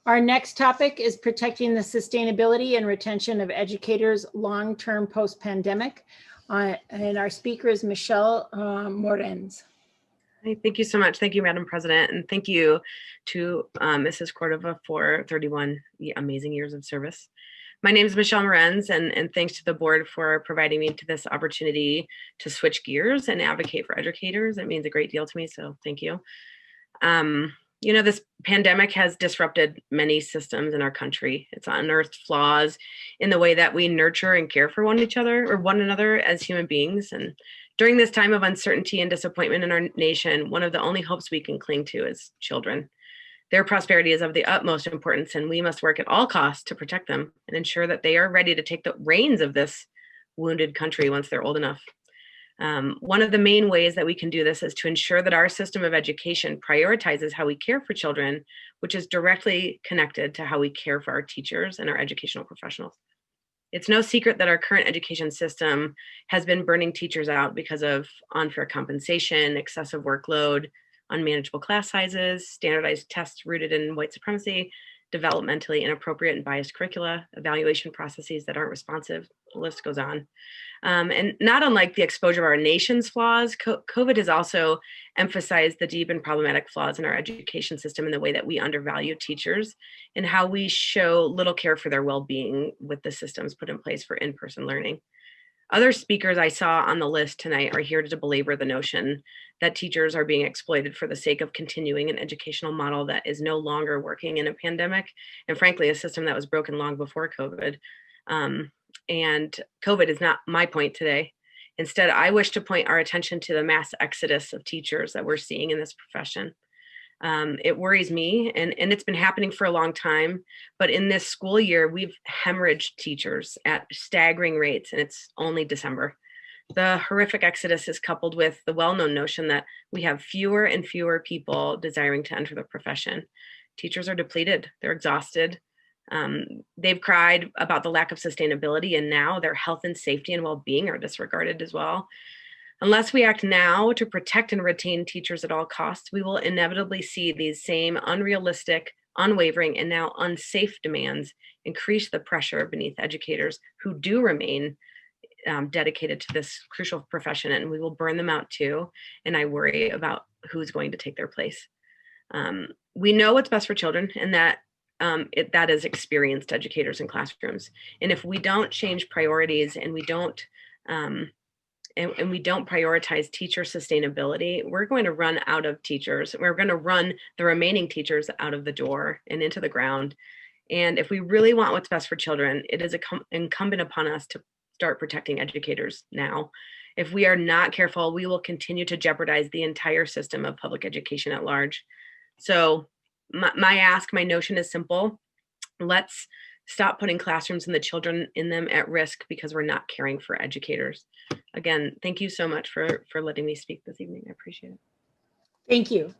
Our next topic is protecting the sustainability and retention of educators long-term post-pandemic. And our speaker is Michelle Morenz. Thank you so much. Thank you, Madam President. And thank you to Mrs. Cordova for 31 amazing years of service. My name is Michelle Morenz, and thanks to the board for providing me to this opportunity to switch gears and advocate for educators. It means a great deal to me, so thank you. You know, this pandemic has disrupted many systems in our country. It's unearthed flaws in the way that we nurture and care for one another as human beings. And during this time of uncertainty and disappointment in our nation, one of the only hopes we can cling to is children. Their prosperity is of the utmost importance, and we must work at all costs to protect them and ensure that they are ready to take the reins of this wounded country once they're old enough. One of the main ways that we can do this is to ensure that our system of education prioritizes how we care for children, which is directly connected to how we care for our teachers and our educational professionals. It's no secret that our current education system has been burning teachers out because of unfair compensation, excessive workload, unmanageable class sizes, standardized tests rooted in white supremacy, developmentally inappropriate and biased curricula, evaluation processes that aren't responsive, the list goes on. And not unlike the exposure of our nation's flaws, COVID has also emphasized the deep and problematic flaws in our education system in the way that we undervalue teachers and how we show little care for their well-being with the systems put in place for in-person learning. Other speakers I saw on the list tonight are here to belabor the notion that teachers are being exploited for the sake of continuing an educational model that is no longer working in a pandemic, and frankly, a system that was broken long before COVID. And COVID is not my point today. Instead, I wish to point our attention to the mass exodus of teachers that we're seeing in this profession. It worries me, and it's been happening for a long time, but in this school year, we've hemorrhaged teachers at staggering rates, and it's only December. The horrific exodus is coupled with the well-known notion that we have fewer and fewer people desiring to enter the profession. Teachers are depleted, they're exhausted. They've cried about the lack of sustainability, and now their health and safety and well-being are disregarded as well. Unless we act now to protect and retain teachers at all costs, we will inevitably see these same unrealistic, unwavering, and now unsafe demands increase the pressure beneath educators who do remain dedicated to this crucial profession, and we will burn them out too. And I worry about who's going to take their place. We know what's best for children, and that is experienced educators in classrooms. And if we don't change priorities and we don't and we don't prioritize teacher sustainability, we're going to run out of teachers. We're going to run the remaining teachers out of the door and into the ground. And if we really want what's best for children, it is incumbent upon us to start protecting educators now. If we are not careful, we will continue to jeopardize the entire system of public education at large. So my notion is simple. Let's stop putting classrooms and the children in them at risk because we're not caring for educators. Again, thank you so much for letting me speak this evening. I appreciate it. Thank you.